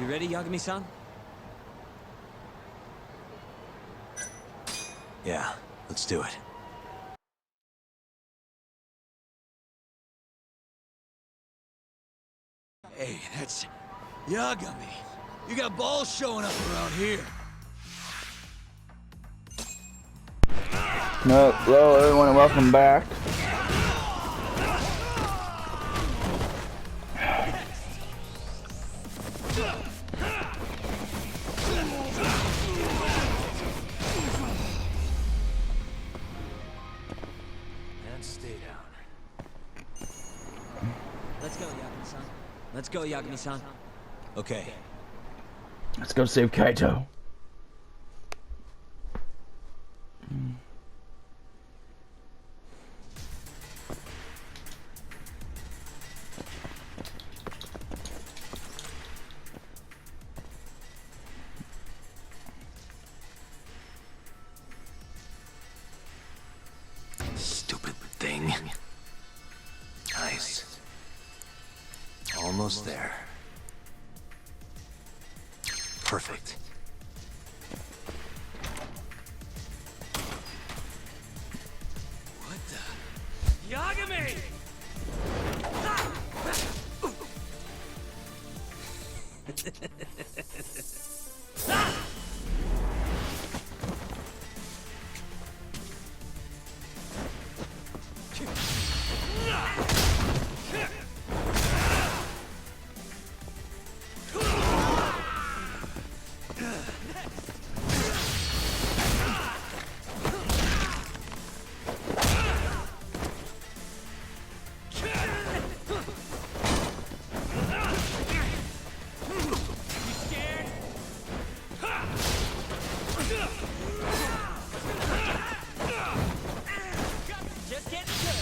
You ready, Yagami-san? Yeah, let's do it. Hey, that's Yagami. You got balls showing up around here. No, hello everyone and welcome back. And stay down. Let's go, Yagami-san. Let's go, Yagami-san. Okay. Let's go save Kaito. Stupid thing. Nice. Almost there. Perfect. What the? Yagami! Just getting good.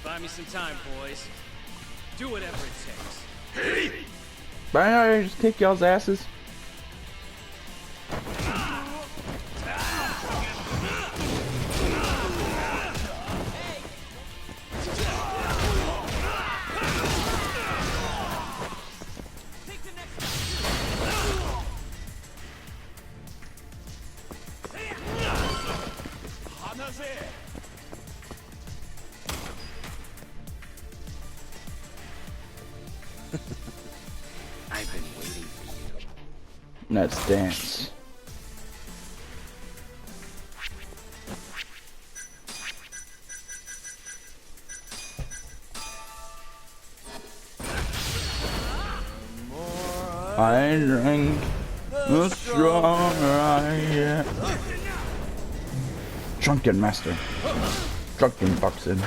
Buy me some time, boys. Do whatever it takes. But I know I just kick y'all's asses. I've been waiting for you. Let's dance. I drink, the stronger I get. Drunken master. Drunken boxing.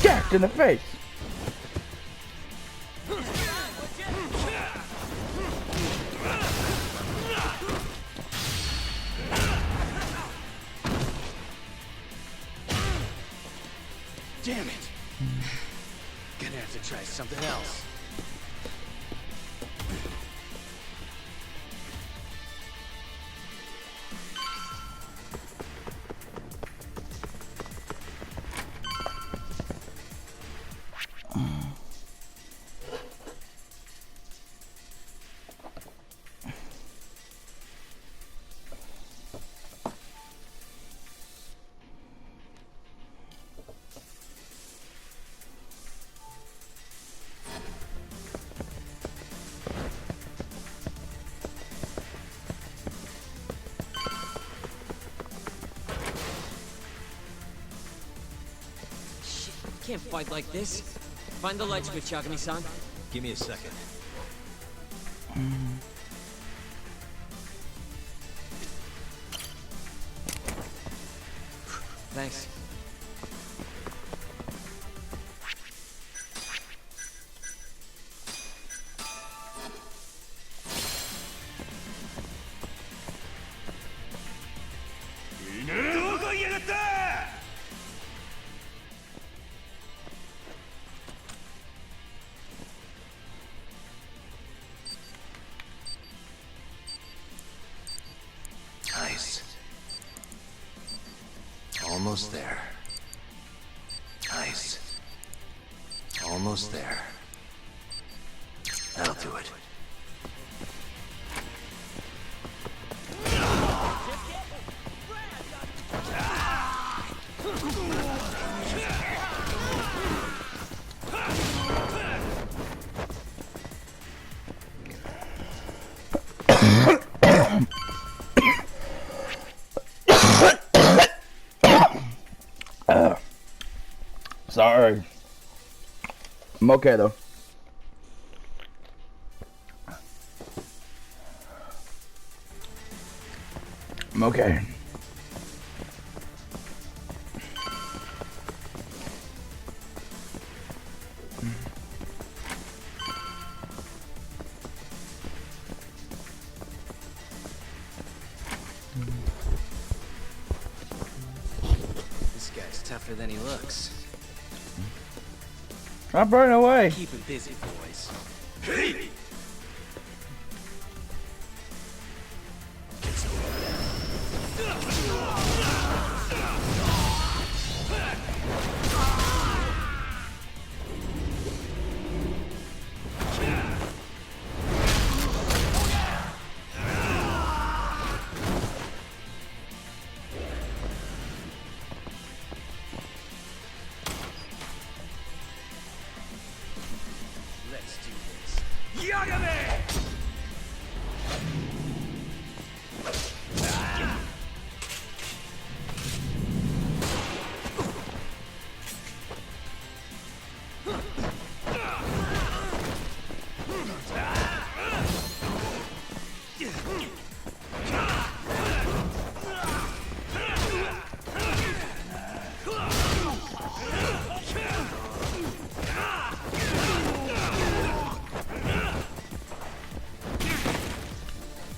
Jacked in the face. Damn it. Gonna have to try something else. Can't fight like this. Find the light switch, Yagami-san. Give me a second. Thanks. Nice. Almost there. Nice. Almost there. That'll do it. Sorry. I'm okay though. I'm okay. This guy's tougher than he looks. I'm running away. Keep him busy, boys. Let's do this. Yagami!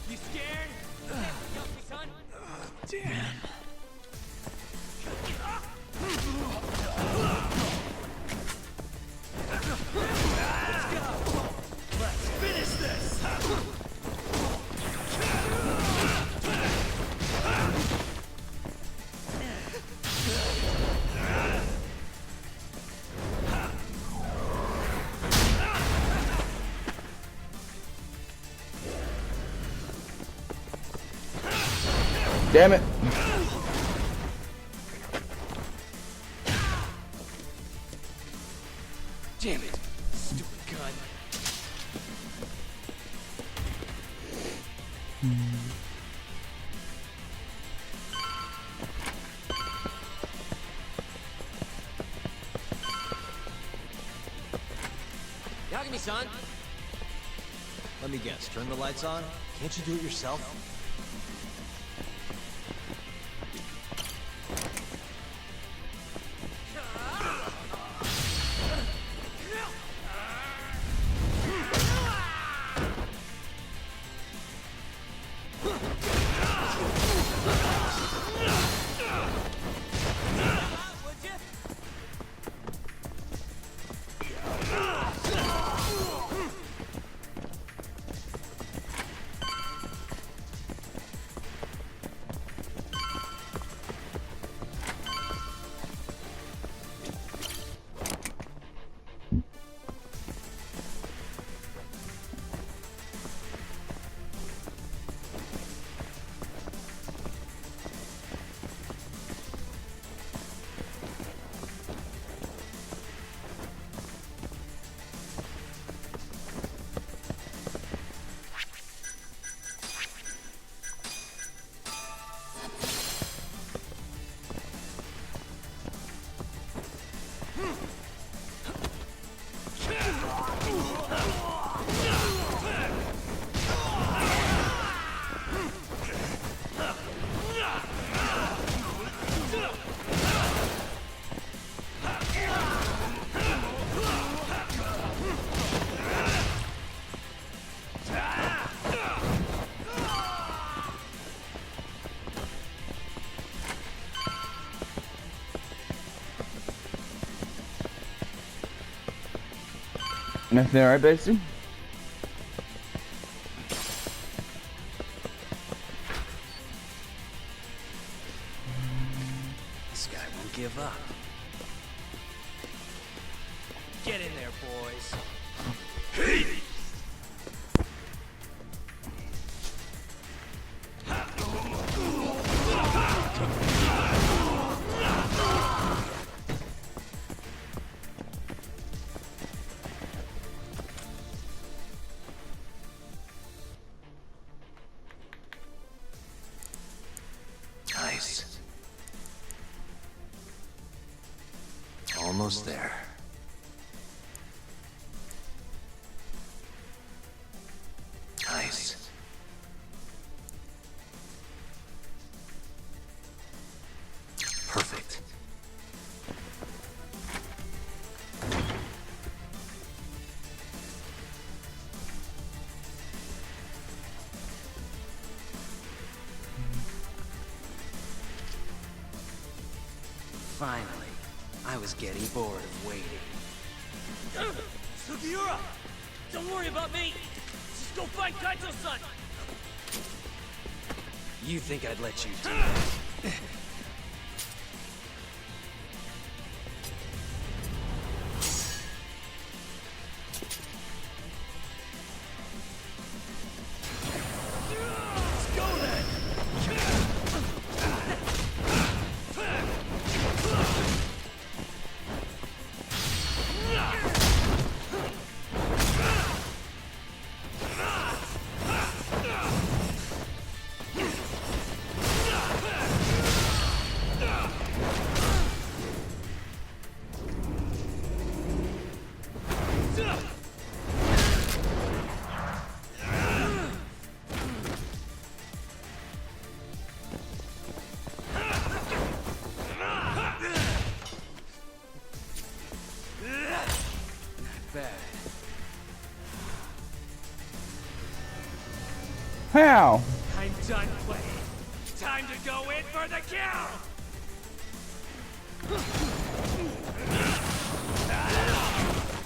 You scared? Yagami-san? Damn. Let's finish this! Damn it. Damn it! Stupid gun. Yagami-san! Let me guess. Turn the lights on? Can't you do it yourself? Nothing alright, Bessie? This guy won't give up. Get in there, boys. Nice. Almost there. Nice. Perfect. Finally, I was getting bored of waiting. Sugiura! Don't worry about me! Just go fight Kaito-san! You think I'd let you do that? How? I'm done playing. Time to go in for the kill!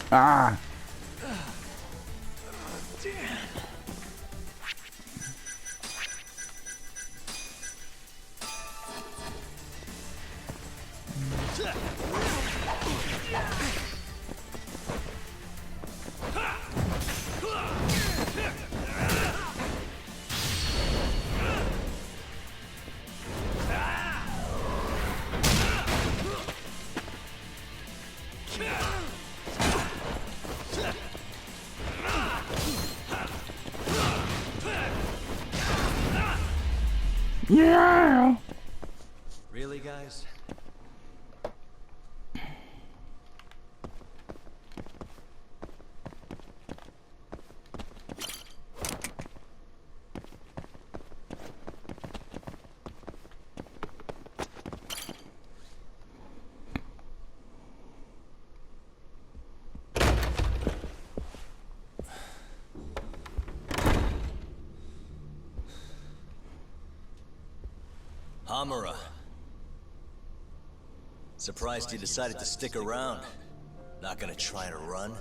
Ah. Yeah. Really, guys? Hamura. Surprised you decided to stick around. Not gonna try and run?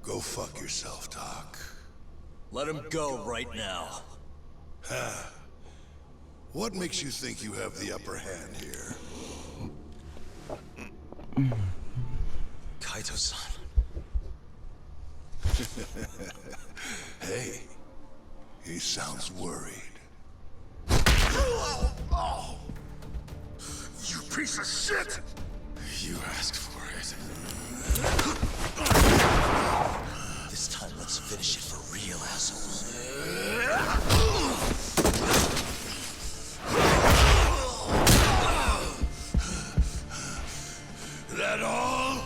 Go fuck yourself, Doc. Let him go right now. What makes you think you have the upper hand here? Kaito-san. Hey, he sounds worried. You piece of shit! You asked for it. This time, let's finish it for real, assholes. That all?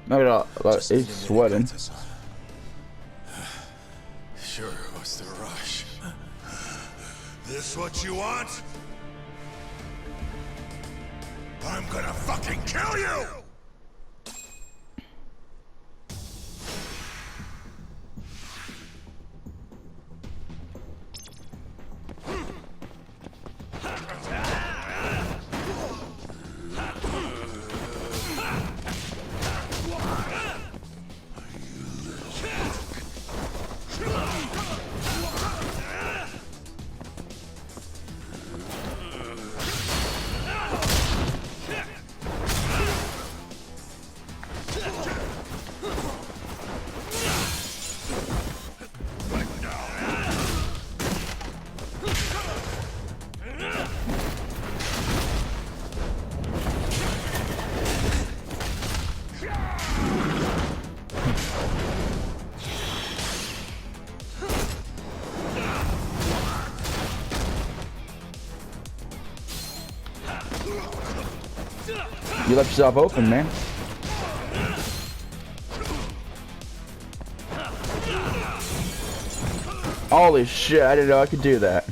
Look at all, look, he's sweating. Sure, what's the rush? This what you want? I'm gonna fucking kill you! You left yourself open, man. Holy shit, I didn't know I could do that.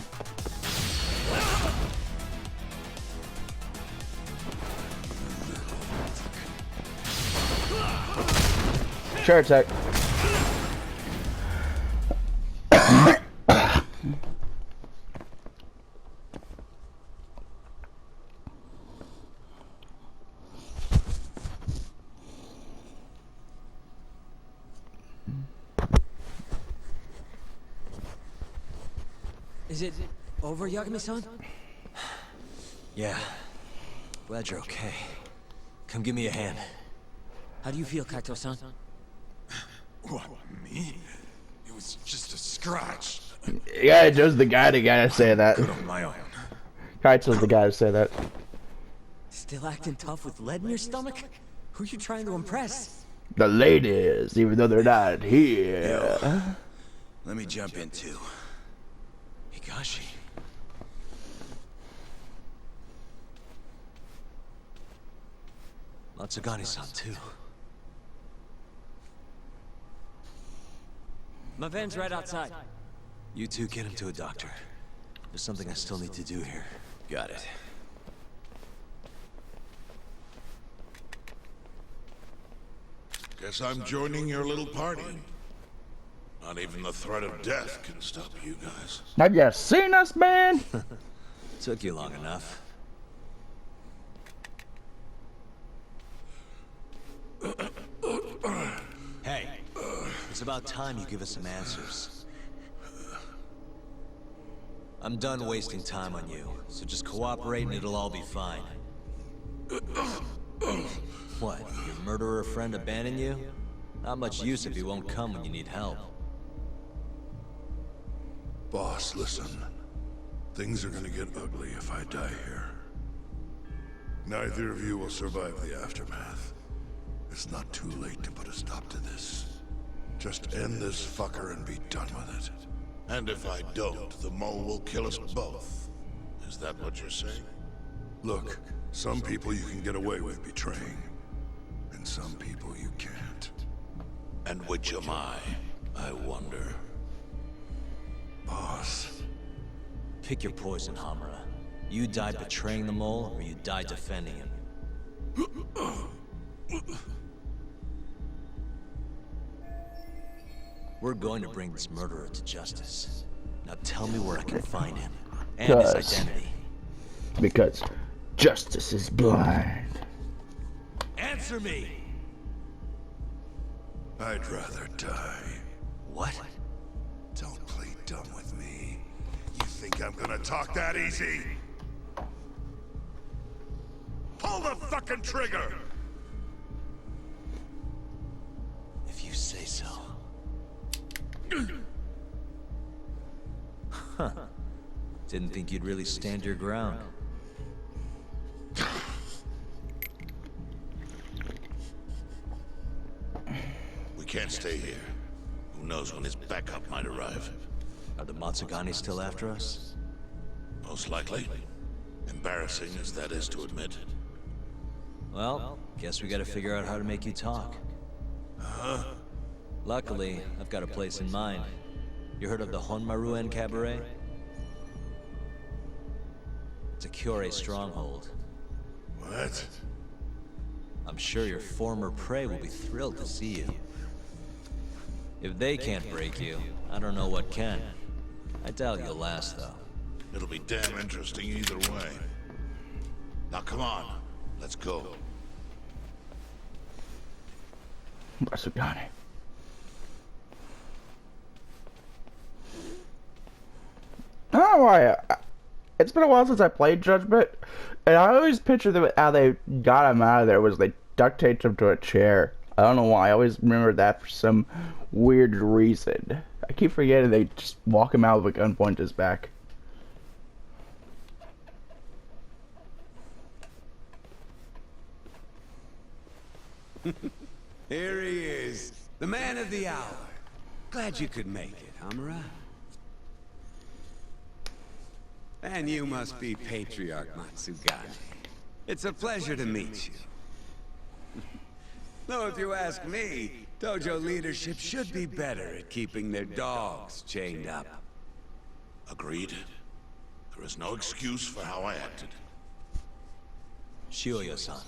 Sure attack. Is it over, Yagami-san? Yeah. Glad you're okay. Come give me a hand. How do you feel, Kaito-san? What, me? It was just a scratch. Yeah, Joe's the guy to say that. Good on my own. Kaito's the guy to say that. Still acting tough with lead in your stomach? Who are you trying to impress? The ladies, even though they're not here. Let me jump in too. Higashi. Matsugani-san too. My van's right outside. You two get him to a doctor. There's something I still need to do here. Got it. Guess I'm joining your little party. Not even the threat of death can stop you guys. Have you seen us, man? Took you long enough. Hey, it's about time you give us some answers. I'm done wasting time on you, so just cooperate and it'll all be fine. What, your murderer friend abandon you? Not much use if he won't come when you need help. Boss, listen. Things are gonna get ugly if I die here. Neither of you will survive the aftermath. It's not too late to put a stop to this. Just end this fucker and be done with it. And if I don't, the mole will kill us both. Is that what you're saying? Look, some people you can get away with betraying. And some people you can't. And which am I wonder? Boss. Pick your poison, Hamura. You died betraying the mole, or you died defending him. We're going to bring this murderer to justice. Now tell me where I can find him, and his identity. Because justice is blind. Answer me! I'd rather die. What? Don't play dumb with me. You think I'm gonna talk that easy? Pull the fucking trigger! If you say so. Huh. Didn't think you'd really stand your ground. We can't stay here. Who knows when his backup might arrive? Are the Matsugani still after us? Most likely. Embarrassing as that is to admit. Well, guess we gotta figure out how to make you talk. Luckily, I've got a place in mind. You heard of the Honmaruen Cabaret? It's a Kyorei stronghold. What? I'm sure your former prey will be thrilled to see you. If they can't break you, I don't know what can. I doubt you'll last, though. It'll be damn interesting either way. Now come on, let's go. Matsugani. I don't know why. It's been a while since I played Judgment, and I always picture them how they got him out of there was they duct taped him to a chair. I don't know why. I always remember that for some weird reason. I keep forgetting they just walk him out with a gun pointed to his back. Here he is, the man of the hour. Glad you could make it, Hamura. And you must be Patriarch Matsugani. It's a pleasure to meet you. Though if you ask me, dojo leadership should be better at keeping their dogs chained up. Agreed. There is no excuse for how I acted. Shioya-san,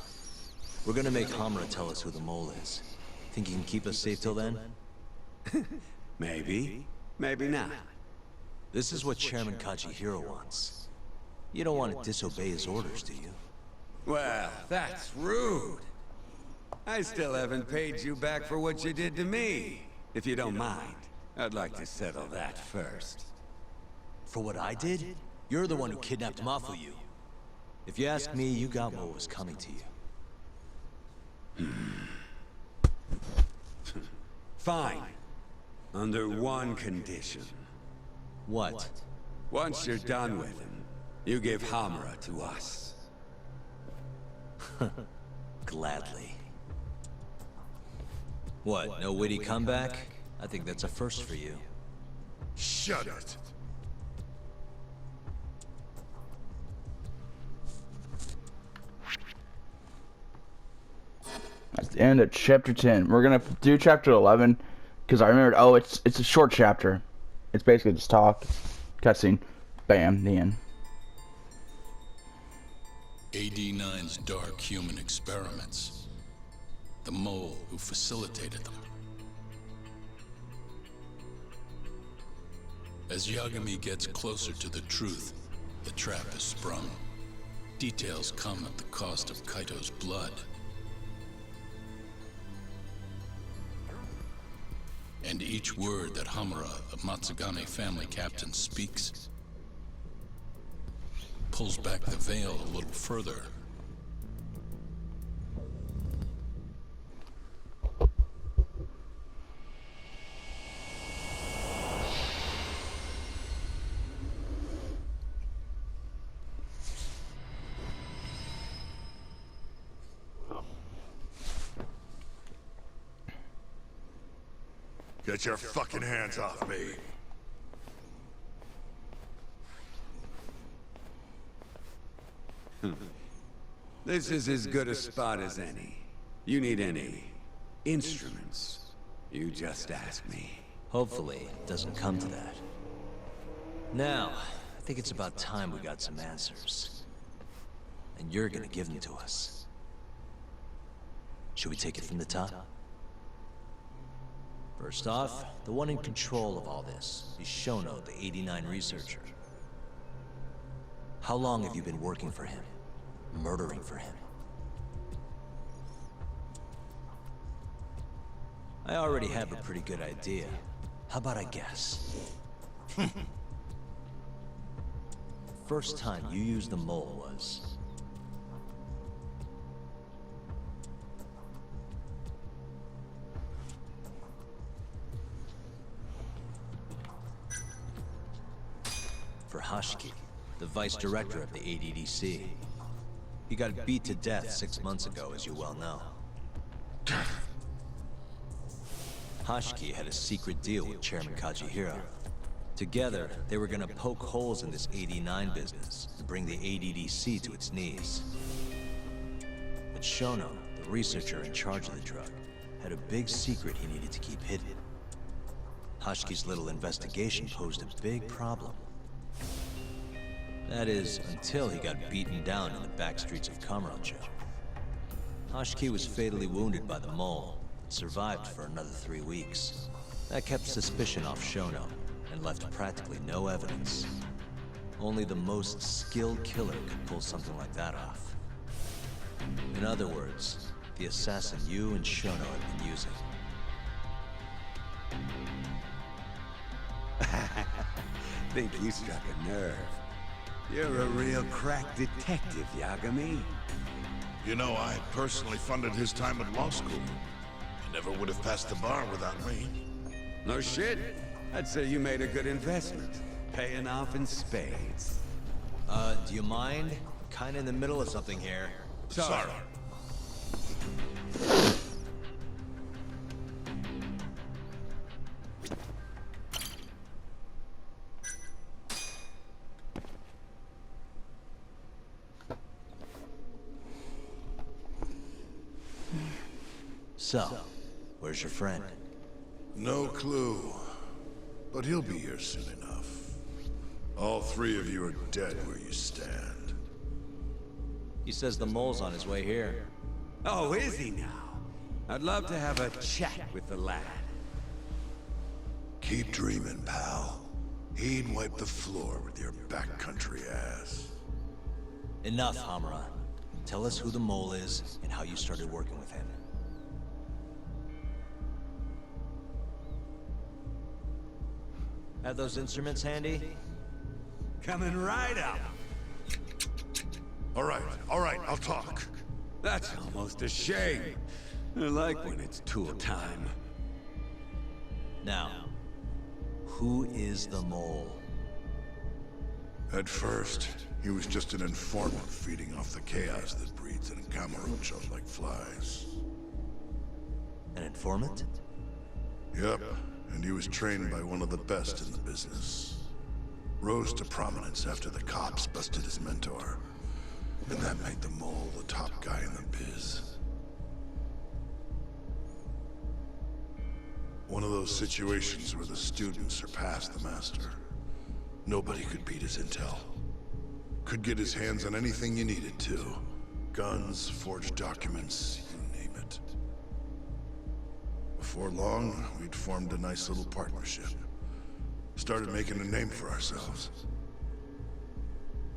we're gonna make Hamura tell us who the mole is. Think he can keep us safe till then? Maybe, maybe not. This is what Chairman Kajihiro wants. You don't want to disobey his orders, do you? Well, that's rude. I still haven't paid you back for what you did to me. If you don't mind, I'd like to settle that first. For what I did? You're the one who kidnapped Mafuyu. If you ask me, you got what was coming to you. Fine. Under one condition. What? Once you're done with him, you give Hamura to us. Gladly. What, no witty comeback? I think that's a first for you. Shut it. That's the end of chapter 10. We're gonna do chapter 11 because I remembered. Oh, it's a short chapter. It's basically just talk, cutscene, bam, the end. AD9's dark human experiments. The mole who facilitated them. As Yagami gets closer to the truth, the trap is sprung. Details come at the cost of Kaito's blood. And each word that Hamura, the Matsugane family captain, speaks pulls back the veil a little further. Get your fucking hands off me. This is as good a spot as any. You need any instruments, you just ask me. Hopefully, it doesn't come to that. Now, I think it's about time we got some answers. And you're gonna give them to us. Should we take it from the top? First off, the one in control of all this is Shono, the 89 researcher. How long have you been working for him? Murdering for him? I already have a pretty good idea. How about I guess? First time you used the mole was... for Hashiki, the vice director of the ADDC. He got beat to death 6 months ago, as you well know. Hashiki had a secret deal with Chairman Kajihiro. Together, they were gonna poke holes in this 89 business and bring the ADDC to its knees. But Shono, the researcher in charge of the drug, had a big secret he needed to keep hidden. Hashiki's little investigation posed a big problem. That is, until he got beaten down in the back streets of Kamurocho. Hashiki was fatally wounded by the mole, and survived for another 3 weeks. That kept suspicion off Shono, and left practically no evidence. Only the most skilled killer could pull something like that off. In other words, the assassin you and Shono have been using. Think you struck a nerve. You're a real crack detective, Yagami. You know, I personally funded his time at law school. He never would have passed the bar without me. No shit. I'd say you made a good investment. Paying off in spades. Do you mind? Kinda in the middle of something here. Sorry. So, where's your friend? No clue. But he'll be here soon enough. All three of you are dead where you stand. He says the mole's on his way here. Oh, is he now? I'd love to have a chat with the lad. Keep dreaming, pal. He'd wipe the floor with your backcountry ass. Enough, Hamura. Tell us who the mole is and how you started working with him. Have those instruments handy? Coming right up. All right, I'll talk. That's almost a shame. I like when it's tool time. Now, who is the mole? At first, he was just an informant feeding off the chaos that breeds in Kamurocho like flies. An informant? Yep, and he was trained by one of the best in the business. Rose to prominence after the cops busted his mentor. And that made the mole the top guy in the biz. One of those situations where the student surpassed the master. Nobody could beat his intel. Could get his hands on anything you needed to. Guns, forged documents, you name it. Before long, we'd formed a nice little partnership. Started making a name for ourselves.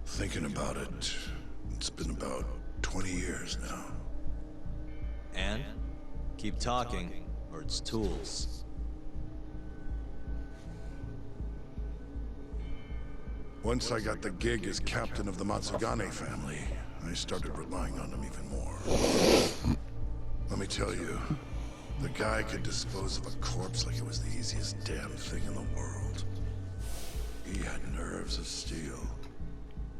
Thinking about it, it's been about 20 years now. And? Keep talking, or it's tools. Once I got the gig as captain of the Matsugane family, I started relying on him even more. Let me tell you, the guy could dispose of a corpse like it was the easiest damn thing in the world. He had nerves of steel.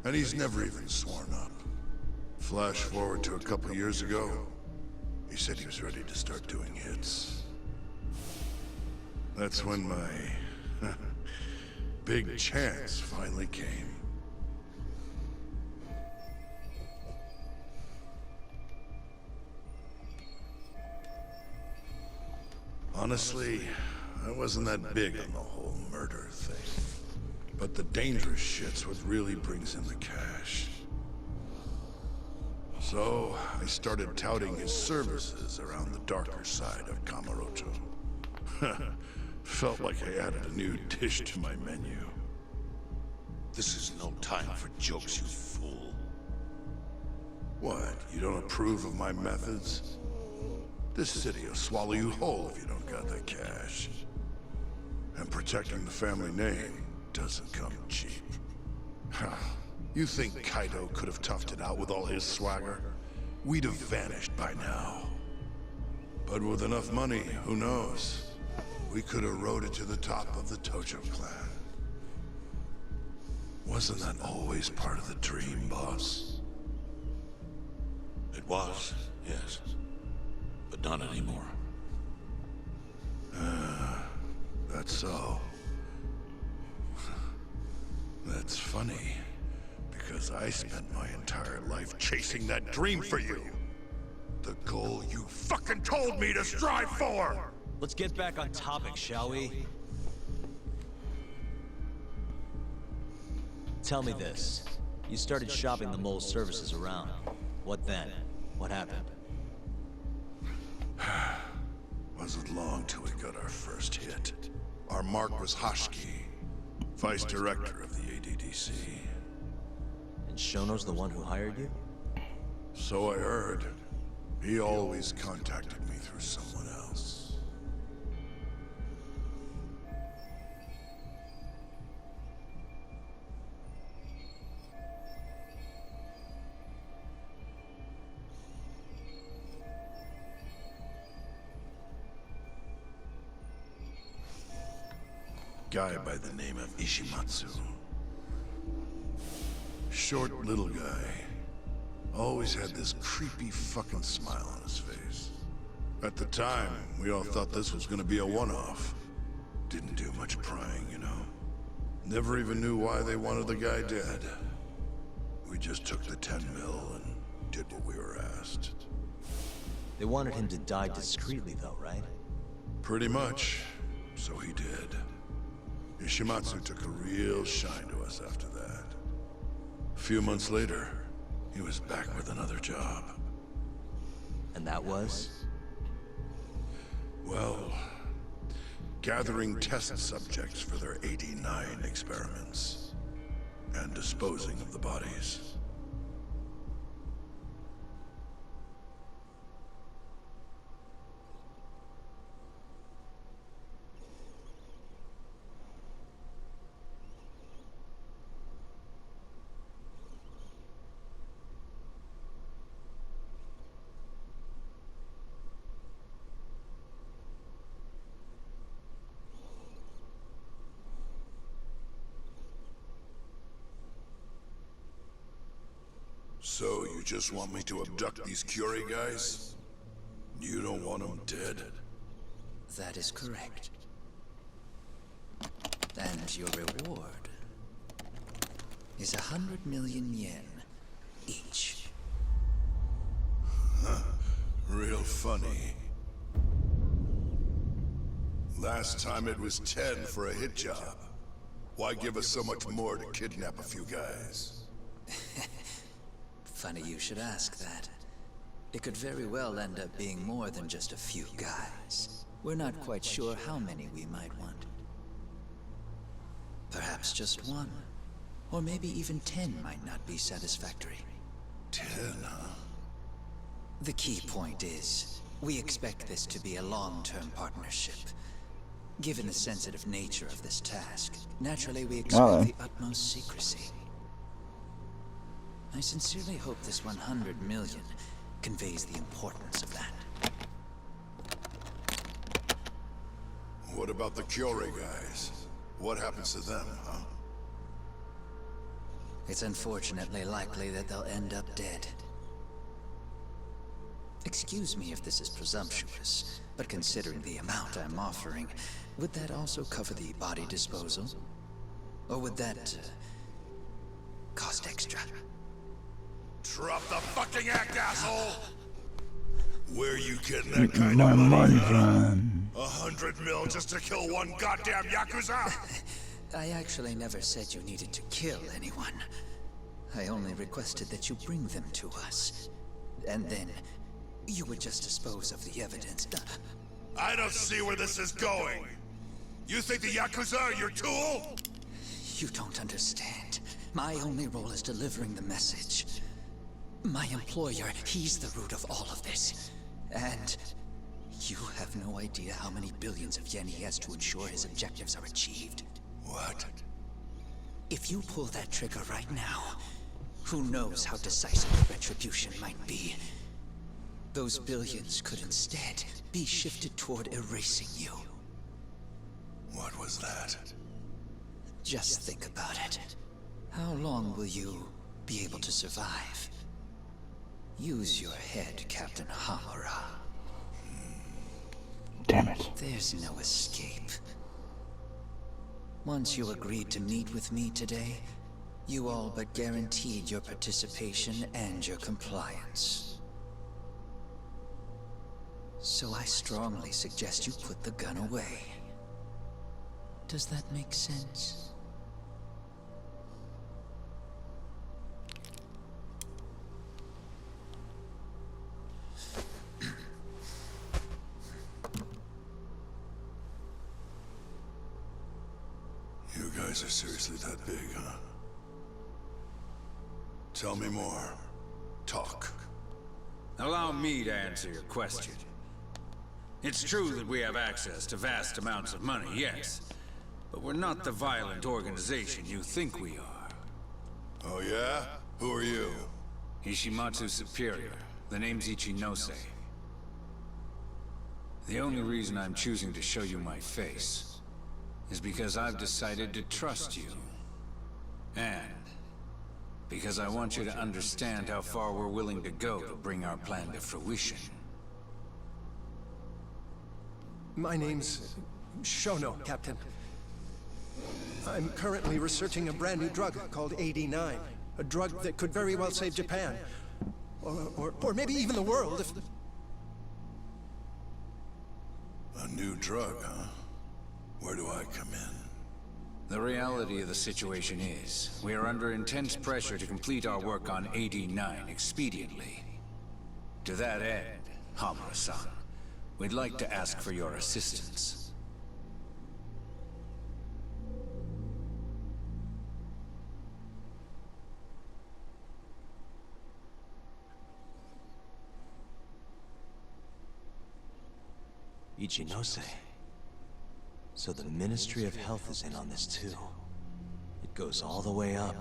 And he's never even sworn up. Flash forward to a couple years ago, he said he was ready to start doing hits. That's when my big chance finally came. Honestly, I wasn't that big on the whole murder thing. But the dangerous shit's what really brings in the cash. So, I started touting his services around the darker side of Kamurocho. Felt like I added a new dish to my menu. This is no time for jokes, you fool. What, you don't approve of my methods? This city will swallow you whole if you don't got the cash. And protecting the family name doesn't come cheap. You think Kaito could have toughed it out with all his swagger? We'd have vanished by now. But with enough money, who knows? We could have rode it to the top of the Tojo clan. Wasn't that always part of the dream, boss? It was, yes. But not anymore. That's so. That's funny. Because I spent my entire life chasing that dream for you. The goal you fucking told me to strive for! Let's get back on topic, shall we? Tell me this. You started shopping the mole's services around. What then? What happened? Wasn't long till we got our first hit. Our mark was Hashki, vice director of the ADDC. And Shono's the one who hired you? So I heard. He always contacted me through someone else. Guy by the name of Ishimatsu. Short little guy. Always had this creepy fucking smile on his face. At the time, we all thought this was gonna be a one-off. Didn't do much prying, you know. Never even knew why they wanted the guy dead. We just took the 10 mil and did what we were asked. They wanted him to die discreetly, though, right? Pretty much. So he did. Ishimatsu took a real shine to us after that. A few months later, he was back with another job. And that was? Well, gathering test subjects for their 89 experiments. And disposing of the bodies. So, you just want me to abduct these Curie guys? You don't want them dead? That is correct. And your reward is 100 million yen each. Huh. Real funny. Last time it was 10 for a hit job. Why give us so much more to kidnap a few guys? Funny you should ask that. It could very well end up being more than just a few guys. We're not quite sure how many we might want. Perhaps just one. Or maybe even 10 might not be satisfactory. 10, huh? The key point is, we expect this to be a long-term partnership. Given the sensitive nature of this task, naturally we expect the utmost secrecy. I sincerely hope this 100 million conveys the importance of that. What about the Curie guys? What happens to them, huh? It's unfortunately likely that they'll end up dead. Excuse me if this is presumptuous, but considering the amount I'm offering, would that also cover the body disposal? Or would that cost extra? Drop the fucking act, asshole! Where you getting that kind of money from? 100 mil just to kill one goddamn Yakuza? I actually never said you needed to kill anyone. I only requested that you bring them to us. And then, you would just dispose of the evidence. I don't see where this is going. You think the Yakuza are your tool? You don't understand. My only role is delivering the message. My employer, he's the root of all of this. And you have no idea how many billions of yen he has to ensure his objectives are achieved. What? If you pull that trigger right now, who knows how decisive the retribution might be. Those billions could instead be shifted toward erasing you. What was that? Just think about it. How long will you be able to survive? Use your head, Captain Hamura. Damn it. There's no escape. Once you agreed to meet with me today, you all but guaranteed your participation and your compliance. So I strongly suggest you put the gun away. Does that make sense? You guys are seriously that big, huh? Tell me more. Talk. Allow me to answer your question. It's true that we have access to vast amounts of money, yes. But we're not the violent organization you think we are. Oh yeah? Who are you? Ishimatsu Superior. The name's Ichinose. The only reason I'm choosing to show you my face is because I've decided to trust you. And because I want you to understand how far we're willing to go to bring our plan to fruition. My name's Shono, Captain. I'm currently researching a brand new drug called 89. A drug that could very well save Japan. Or maybe even the world A new drug, huh? Where do I come in? The reality of the situation is, we are under intense pressure to complete our work on 89 expediently. To that end, Hamura-san, we'd like to ask for your assistance. Ichinose. So the Ministry of Health is in on this too. It goes all the way up.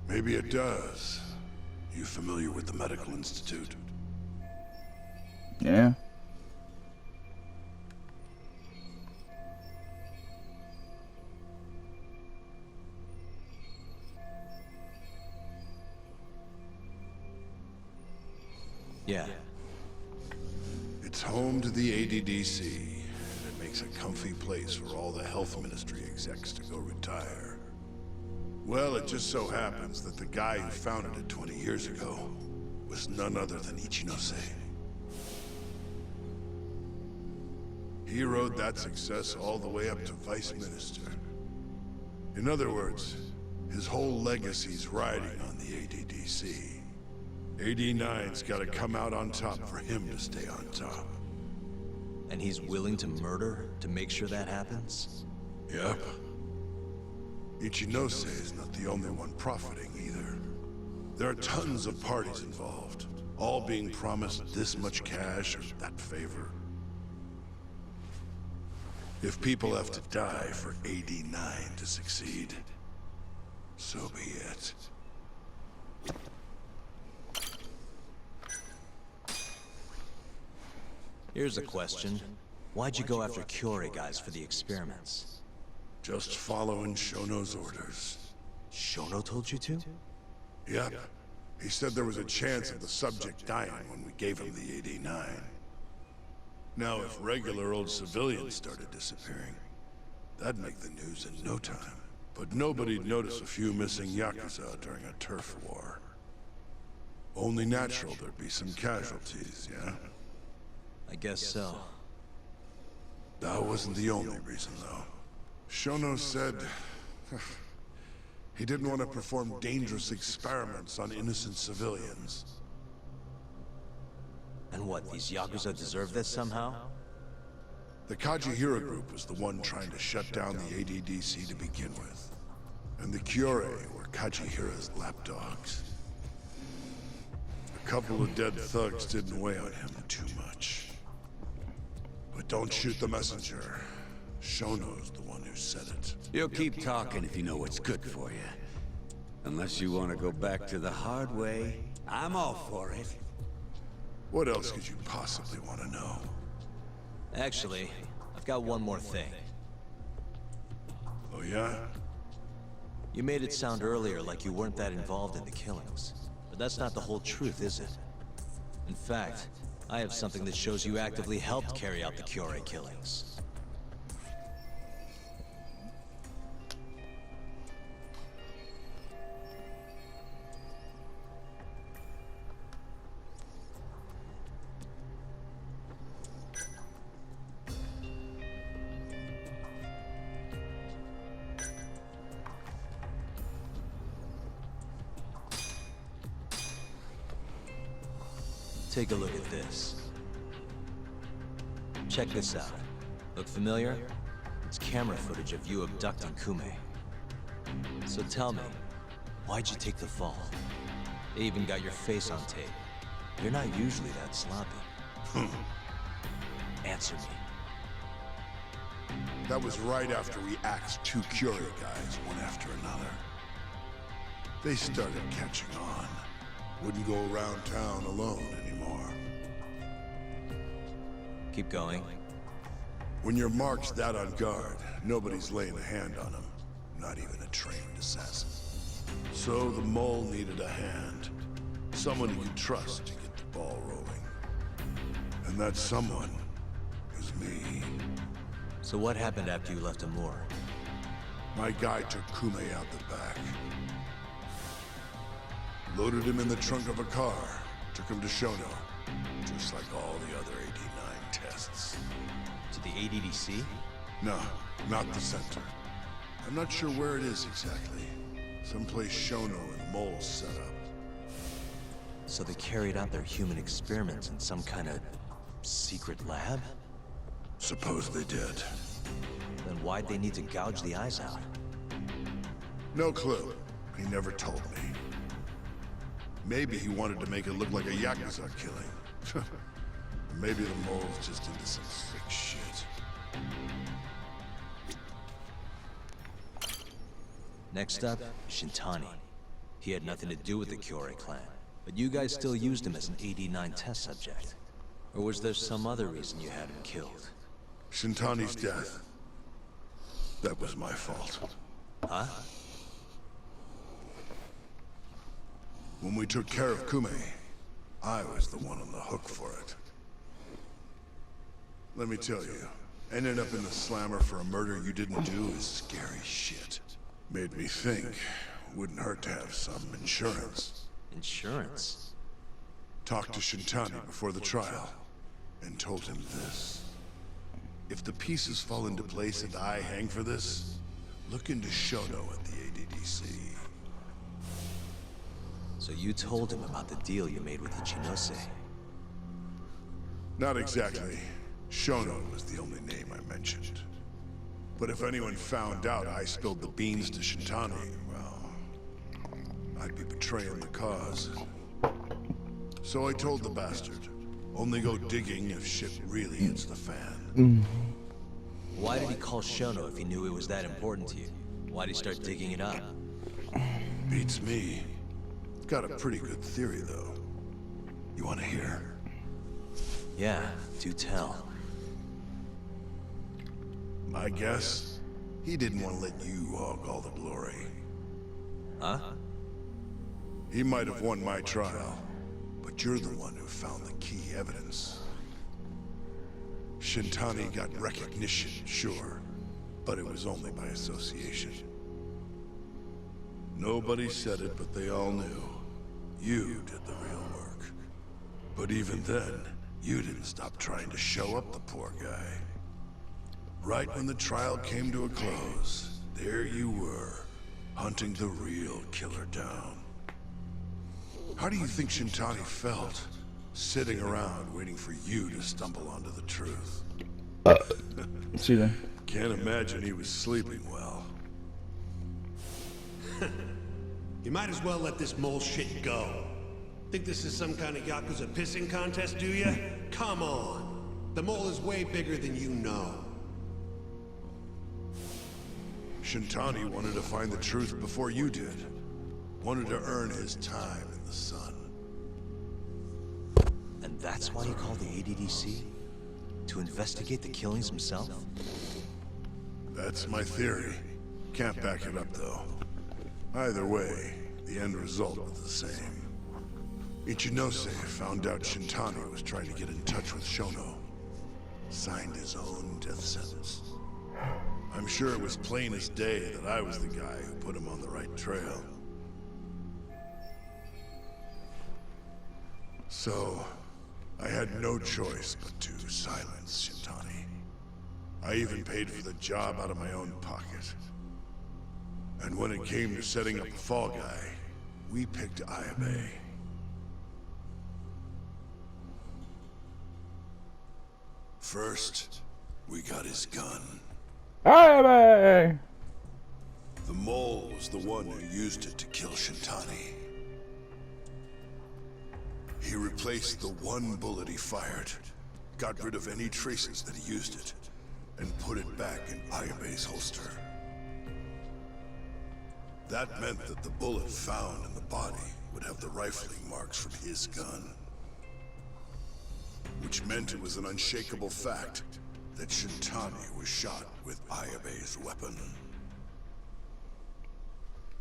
Maybe it does. You familiar with the Medical Institute? Yeah. Yeah. It's home to the ADDC, and it makes a comfy place for all the health ministry execs to go retire. Well, it just so happens that the guy who founded it 20 years ago was none other than Ichinose. He rode that success all the way up to Vice Minister. In other words, his whole legacy's riding on the ADDC. 89's gotta come out on top for him to stay on top. And he's willing to murder to make sure that happens? Yep. Ichinose is not the only one profiting either. There are tons of parties involved, all being promised this much cash or that favor. If people have to die for 89 to succeed, so be it. Here's a question. Why'd you go after Kyorei guys for the experiments? Just following Shono's orders. Shono told you to? Yep. He said there was a chance of the subject dying when we gave him the 89. Now, if regular old civilians started disappearing, that'd make the news in no time. But nobody'd notice a few missing Yakuza during a turf war. Only natural there'd be some casualties, yeah? I guess so. That wasn't the only reason, though. Shono said he didn't want to perform dangerous experiments on innocent civilians. And what, these Yakuza deserve this somehow? The Kajihira group was the one trying to shut down the ADDC to begin with. And the Kyorei were Kajihira's lapdogs. A couple of dead thugs didn't weigh on him too much. But don't shoot the messenger. Shono's the one who said it. You'll keep talking if you know what's good for you. Unless you want to go back to the hard way, I'm all for it. What else could you possibly want to know? Actually, I've got one more thing. Oh yeah? You made it sound earlier like you weren't that involved in the killings. But that's not the whole truth, is it? In fact, I have something that shows you actively helped carry out the Kyorei killings. Take a look at this. Check this out. Look familiar? It's camera footage of you abducting Kume. So tell me, why'd you take the fall? They even got your face on tape. You're not usually that sloppy. Answer me. That was right after we axed two Kyorei guys, one after another. They started catching on. Wouldn't go around town alone anymore. Keep going. When your mark's that on guard, nobody's laying a hand on them. Not even a trained assassin. So the mole needed a hand. Someone he could trust to get the ball rolling. And that someone was me. So what happened after you left Amur? My guy took Kume out the back. Loaded him in the trunk of a car. Took him to Shono. Just like all the other 89 tests. To the ADDC? No, not the center. I'm not sure where it is exactly. Someplace Shono and Mole set up. So they carried out their human experiments in some kind of secret lab? Suppose they did. Then why'd they need to gouge the eyes out? No clue. He never told me. Maybe he wanted to make it look like a Yakuza killing. Maybe the mole's just into some sick shit. Next up, Shintani. He had nothing to do with the Kyorei clan, but you guys still used him as an AD-9 test subject. Or was there some other reason you had him killed? Shintani's death. That was my fault. Huh? When we took care of Kume, I was the one on the hook for it. Let me tell you, ending up in the slammer for a murder you didn't do is scary shit. Made me think, wouldn't hurt to have some insurance. Insurance? Talked to Shintani before the trial, and told him this. If the pieces fall into place and I hang for this, look into Shono at the ADDC. So you told him about the deal you made with Ichinose? Not exactly. Shono was the only name I mentioned. But if anyone found out I spilled the beans to Shintani, well, I'd be betraying the cause. So I told the bastard, only go digging if shit really hits the fan. Why did he call Shono if he knew it was that important to you? Why'd he start digging it up? Beats me. Got a pretty good theory, though. You want to hear? Yeah, do tell. My guess? He didn't want to let you hog all the glory. Huh? He might have won my trial, but you're the one who found the key evidence. Shintani got recognition, sure, but it was only by association. Nobody said it, but they all knew. You did the real work. But even then, you didn't stop trying to show up the poor guy. Right when the trial came to a close, there you were, hunting the real killer down. How do you think Shintani felt, sitting around waiting for you to stumble onto the truth? See that? Can't imagine he was sleeping well. You might as well let this mole shit go. Think this is some kind of Yakuza pissing contest, do you? Come on. The mole is way bigger than you know. Shintani wanted to find the truth before you did. Wanted to earn his time in the sun. And that's why he called the ADDC? To investigate the killings himself? That's my theory. Can't back it up, though. Either way, the end result was the same. Ichinose found out Shintani was trying to get in touch with Shono. Signed his own death sentence. I'm sure it was plain as day that I was the guy who put him on the right trail. So, I had no choice but to silence Shintani. I even paid for the job out of my own pocket. And when it came to setting up the fall guy, we picked Ayabe. First, we got his gun. Ayabe! The mole was the one who used it to kill Shintani. He replaced the one bullet he fired, got rid of any traces that he used it, and put it back in Ayabe's holster. That meant that the bullet found in the body would have the rifling marks from his gun. Which meant it was an unshakable fact that Shintani was shot with Ayabe's weapon.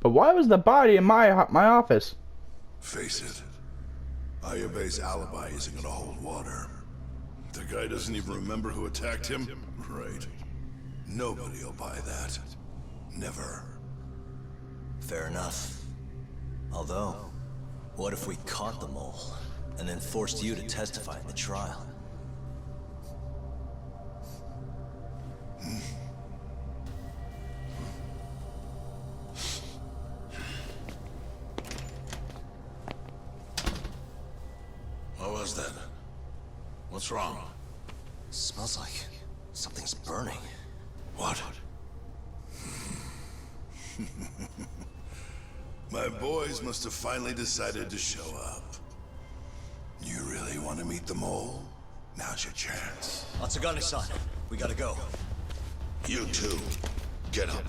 But why was the body in my office? Face it, Ayabe's alibi isn't gonna hold water. The guy doesn't even remember who attacked him? Right. Nobody'll buy that. Never. Fair enough. Although, what if we caught the mole, and then forced you to testify in the trial? What was that? What's wrong? Smells like something's burning. What? My boys must have finally decided to show up. You really want to meet the mole? Now's your chance. Atsugane-san, we gotta go. You too. Get up.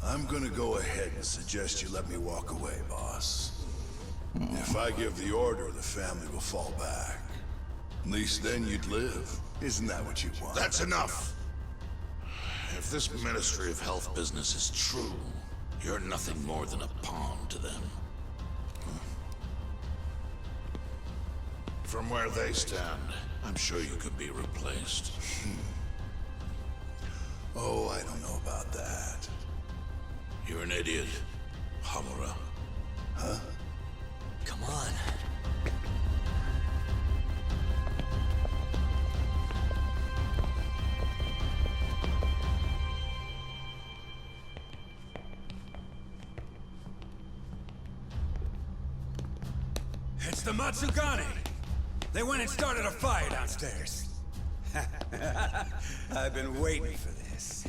I'm gonna go ahead and suggest you let me walk away, boss. If I give the order, the family will fall back. At least then you'd live. Isn't that what you want? That's enough! If this Ministry of Health business is true, you're nothing more than a pawn to them. From where they stand, I'm sure you could be replaced. Oh, I don't know about that. You're an idiot, Hamura. Huh? Come on. It's the Matsugane! They went and started a fire downstairs. I've been waiting for this.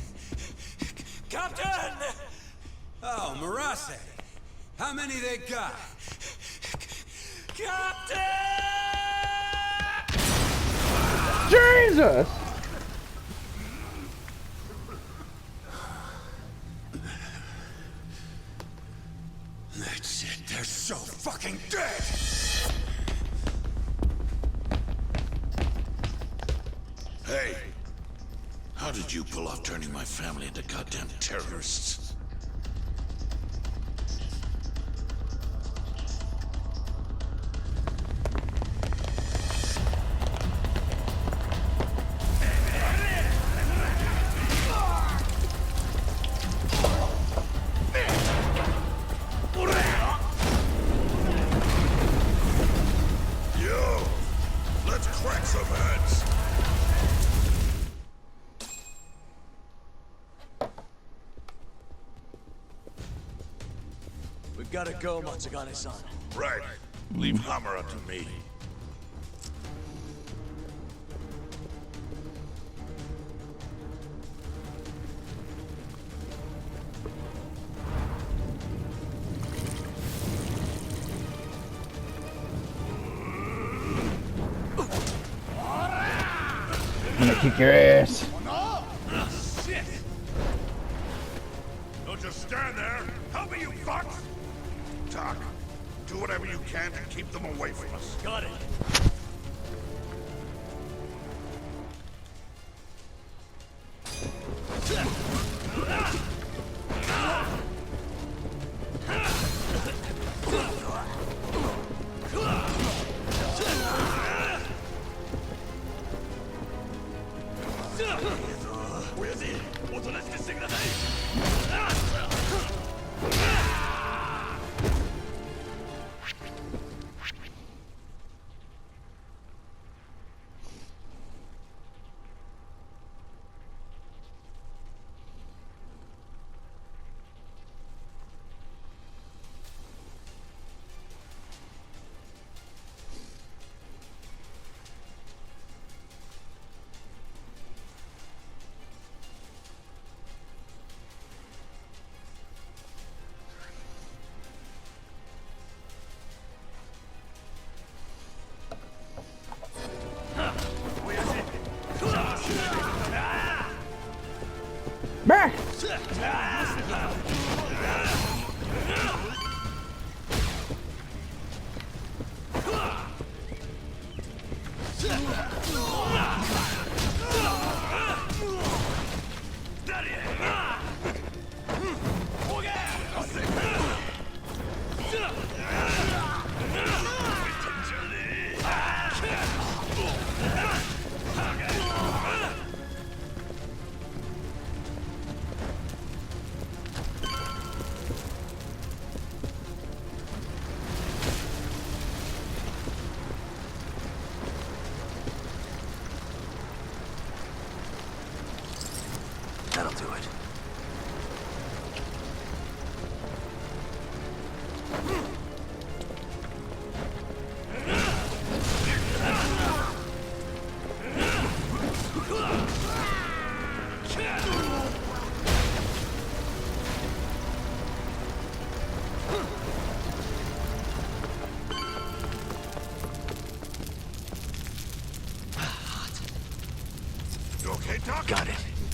Captain! Oh, Murase. How many they got? Captain! Jesus! That's it. They're so fucking dead! Hey! How did you pull off turning my family into goddamn terrorists? Yo! Let's crack some heads! We gotta go, Matsugane-san. Right. Leave Hamura to me. I'm gonna kick your ass. Shit! Don't just stand there! Help me, you fucks! Doc, do whatever you can to keep them away from us. Got it.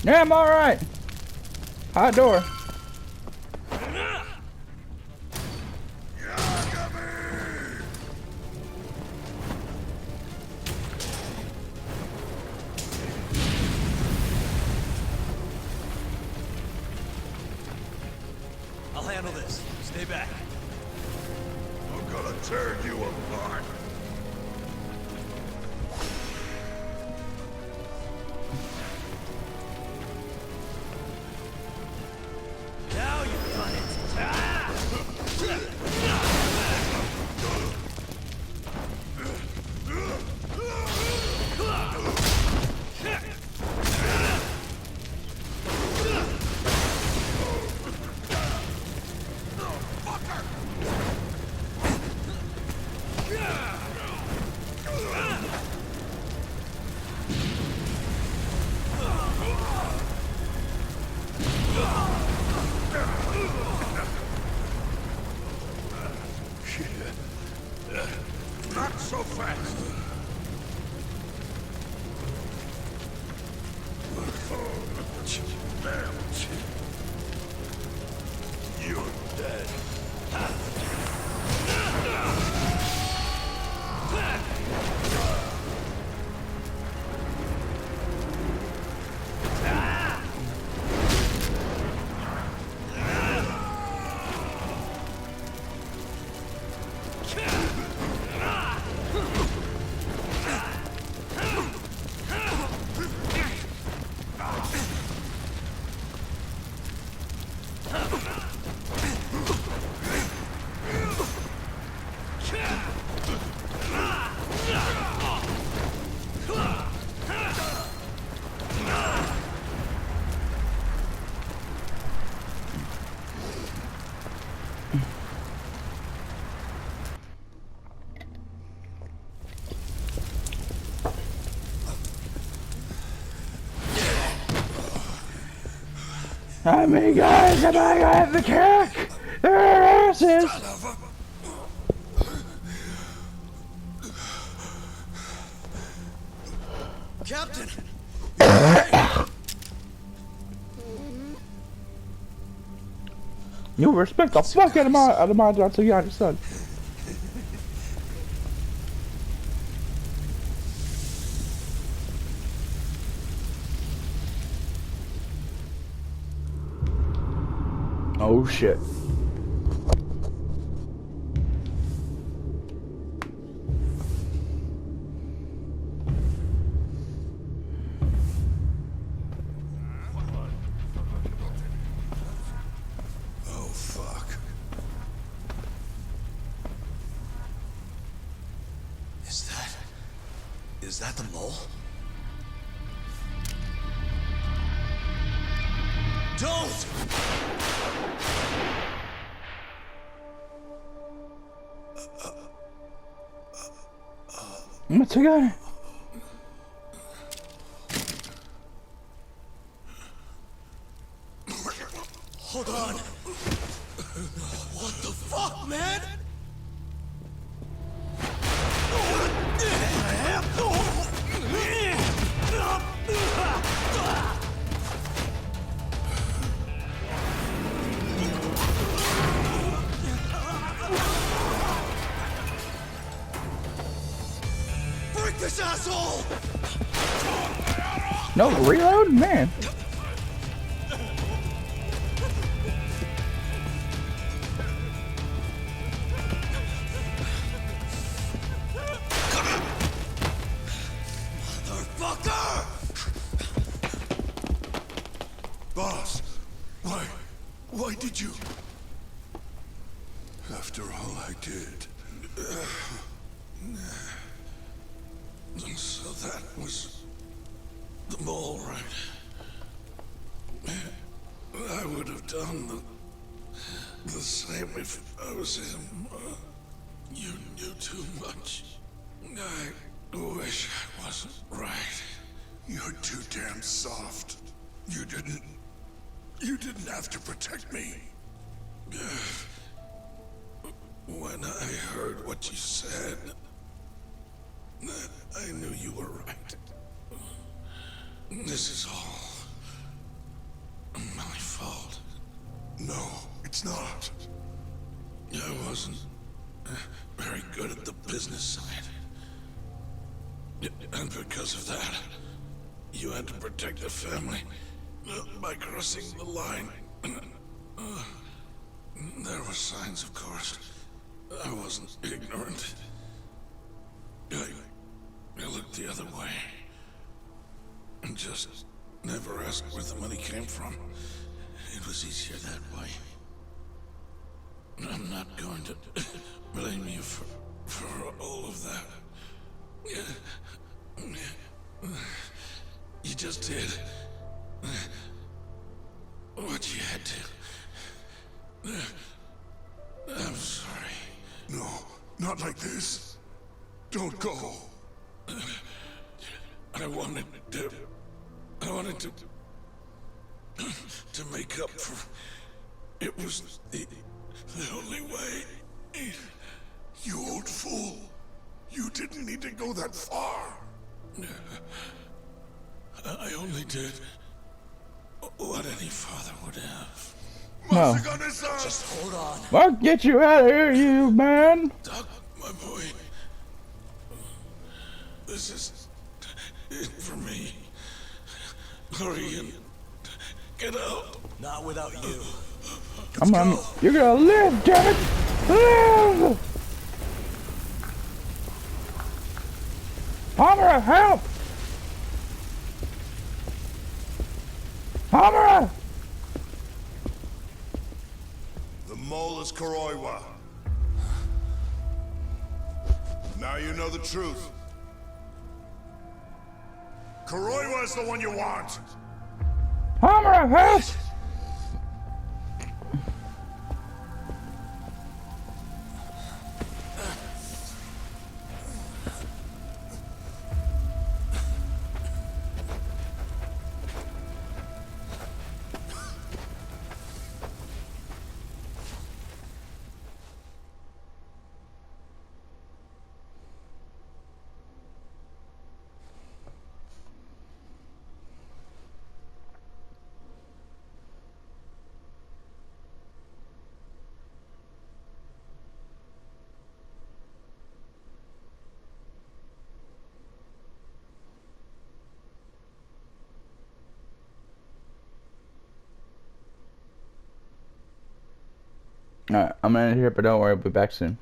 Yeah, I'm alright. Hot door. I'll handle this. Stay back. I'm gonna tear you apart. Now you've done it. Not so fast. Damn. You're dead. How many guys am I gonna have to kick? Their asses! Captain! You respect the fuck out of my Tatsuyaki son. Oh shit. Oh, fuck. Is that the mole? Don't! What's he got? Hold on. What the fuck, man? Break this asshole! No, reload? Man. Motherfucker! Boss, why did you? After all I did. So that was the mole, right? I would have done the same if I was him. You knew too much. I wish I wasn't right. You're too damn soft. You didn't have to protect me. When I heard what you said, I knew you were right. This is all No, it's not. I wasn't very good at the business side. And because of that, you had to protect the family by crossing the line. There were signs, of course. I wasn't ignorant. I looked the other way. And just never asked where the money came from. It was easier that way. I'm not going to blame you for all of that. You just did what you had to. I'm sorry. No, not like this. Don't go. I wanted to make up for... It was the only way. You old fool. You didn't need to go that far. I only did what any father would have. No. Just hold on. I'll get you out of here, you man. Doc, my boy. This is it for me. Hurry and get out. Not without you. Come on. You're gonna live, damn it. Live! Hamura, help! Hamura! The mole is Kuroiwa. Now you know the truth. Kuroiwa is the one you want. Hamura, help! Alright, I'm gonna end here, but don't worry, I'll be back soon.